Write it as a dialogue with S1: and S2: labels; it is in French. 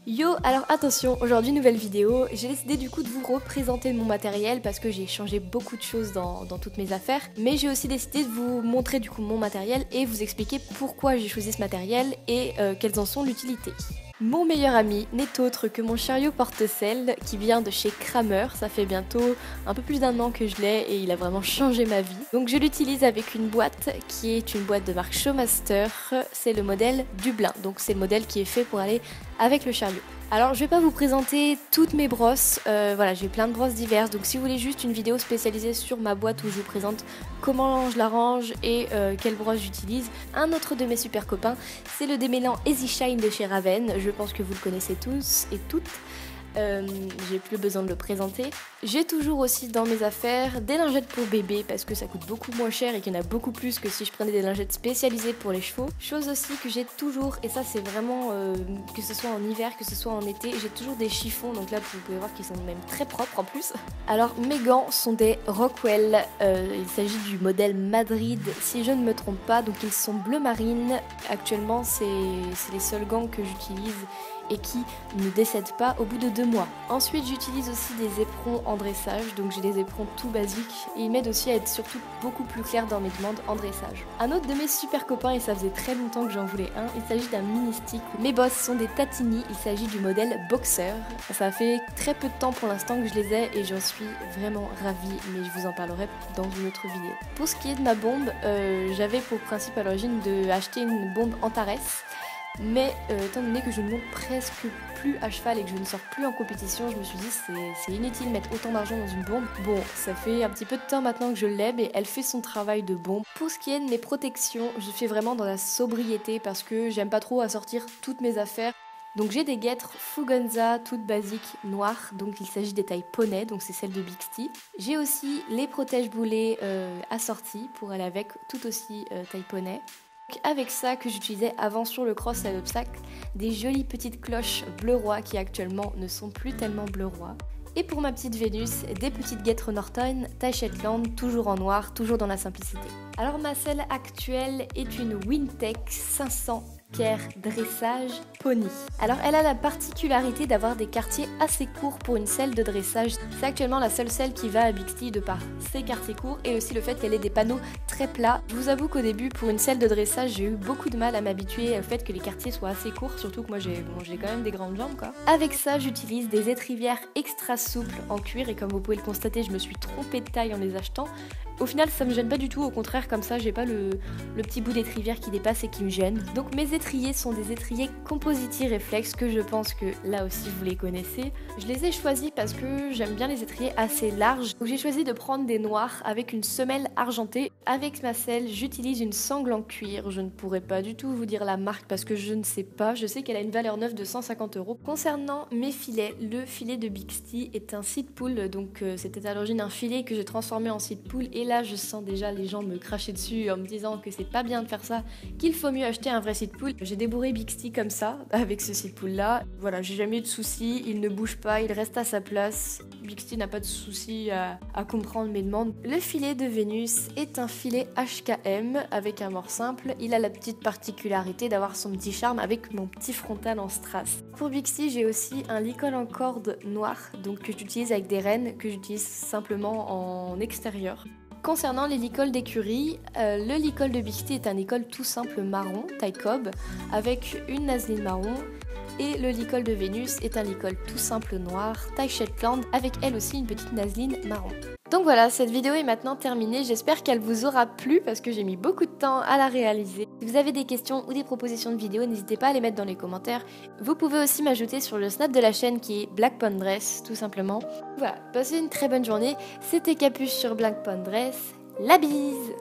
S1: Yo, alors attention, aujourd'hui nouvelle vidéo, j'ai décidé du coup de vous représenter mon matériel parce que j'ai changé beaucoup de choses dans toutes mes affaires, mais j'ai aussi décidé de vous montrer du coup mon matériel et vous expliquer pourquoi j'ai choisi ce matériel et quelles en sont l'utilité. Mon meilleur ami n'est autre que mon chariot porte-sel qui vient de chez Kramer. Ça fait bientôt un peu plus d'1 an que je l'ai et il a vraiment changé ma vie. Donc je l'utilise avec une boîte qui est une boîte de marque Showmaster. C'est le modèle Dublin, donc c'est le modèle qui est fait pour aller avec le chariot. Alors je vais pas vous présenter toutes mes brosses, voilà, j'ai plein de brosses diverses, donc si vous voulez juste une vidéo spécialisée sur ma boîte où je vous présente comment je la range et quelle brosse j'utilise, un autre de mes super copains, c'est le démêlant Easy Shine de chez Raven, je pense que vous le connaissez tous et toutes. J'ai plus besoin de le présenter. J'ai toujours aussi dans mes affaires des lingettes pour bébé parce que ça coûte beaucoup moins cher et qu'il y en a beaucoup plus que si je prenais des lingettes spécialisées pour les chevaux. Chose aussi que j'ai toujours, et ça c'est vraiment que ce soit en hiver, que ce soit en été, j'ai toujours des chiffons, donc là vous pouvez voir qu'ils sont même très propres en plus. Alors mes gants sont des Rockwell, il s'agit du modèle Madrid si je ne me trompe pas, donc ils sont bleu marine. Actuellement c'est les seuls gants que j'utilise et qui ne décèdent pas au bout de 2 mois. Ensuite j'utilise aussi des éperons en dressage, donc j'ai des éperons tout basiques et ils m'aident aussi à être surtout beaucoup plus clair dans mes demandes en dressage. Un autre de mes super copains, et ça faisait très longtemps que j'en voulais un, il s'agit d'un mini stick. Mes bosses sont des Tatini, il s'agit du modèle Boxer. Ça fait très peu de temps pour l'instant que je les ai et j'en suis vraiment ravie, mais je vous en parlerai dans une autre vidéo. Pour ce qui est de ma bombe, j'avais pour principe à l'origine d'acheter une bombe Antares. Mais étant donné que je ne monte presque plus à cheval et que je ne sors plus en compétition, je me suis dit c'est inutile de mettre autant d'argent dans une bombe. Bon, ça fait un petit peu de temps maintenant que je l'ai et elle fait son travail de bombe. Pour ce qui est de mes protections, je fais vraiment dans la sobriété parce que j'aime pas trop assortir toutes mes affaires. Donc j'ai des guêtres Fugonza toutes basiques noires, donc il s'agit des tailles poney, donc c'est celle de Bixty. J'ai aussi les protège-boulets assortis pour aller avec, tout aussi taille poney. Avec ça que j'utilisais avant sur le cross à l'obstacle, des jolies petites cloches bleu roi qui actuellement ne sont plus tellement bleu roi. Et pour ma petite Vénus, des petites guêtres Norton, taille Shetland, toujours en noir, toujours dans la simplicité. Alors ma selle actuelle est une Wintec 500 Pierre dressage pony. Alors elle a la particularité d'avoir des quartiers assez courts pour une selle de dressage. C'est actuellement la seule selle qui va à Bixty de par ses quartiers courts et aussi le fait qu'elle ait des panneaux très plats. Je vous avoue qu'au début pour une selle de dressage j'ai eu beaucoup de mal à m'habituer au fait que les quartiers soient assez courts, surtout que moi j'ai quand même des grandes jambes quoi. Avec ça j'utilise des étrivières extra souples en cuir et comme vous pouvez le constater je me suis trompée de taille en les achetant. Au final ça me gêne pas du tout, au contraire comme ça j'ai pas le petit bout d'étrivière qui dépasse et qui me gêne. Donc mes étriers sont des étriers Compositi Reflex que je pense que là aussi vous les connaissez. Je les ai choisis parce que j'aime bien les étriers assez larges. Donc j'ai choisi de prendre des noirs avec une semelle argentée. Avec ma selle j'utilise une sangle en cuir. Je ne pourrais pas du tout vous dire la marque parce que je ne sais pas. Je sais qu'elle a une valeur neuve de 150 €. Concernant mes filets, le filet de Bixty est un seed pull. Donc c'était à l'origine un filet que j'ai transformé en seed pull et là je sens déjà les gens me cracher dessus en me disant que c'est pas bien de faire ça, qu'il faut mieux acheter un vrai seed pull. J'ai débourré Bixty comme ça avec ce seed pull là. Voilà, j'ai jamais eu de soucis, il ne bouge pas, il reste à sa place. Bixty n'a pas de soucis à comprendre mes demandes. Le filet de Vénus est un filet HKM avec un mort simple. Il a la petite particularité d'avoir son petit charme avec mon petit frontal en strass. Pour Bixty, j'ai aussi un licol en corde noir, donc que j'utilise avec des rennes que j'utilise simplement en extérieur. Concernant les licols d'écurie, le licol de Bixty est un licol tout simple marron, taille cob, avec une naseline marron. Et le licol de Vénus est un licol tout simple noir, taille Shetland, avec elle aussi une petite naseline marron. Donc voilà, cette vidéo est maintenant terminée, j'espère qu'elle vous aura plu parce que j'ai mis beaucoup de temps à la réaliser. Si vous avez des questions ou des propositions de vidéos, n'hésitez pas à les mettre dans les commentaires. Vous pouvez aussi m'ajouter sur le snap de la chaîne qui est Black Pond Dress, tout simplement. Voilà, passez une très bonne journée, c'était Capuche sur Black Pond Dress, la bise!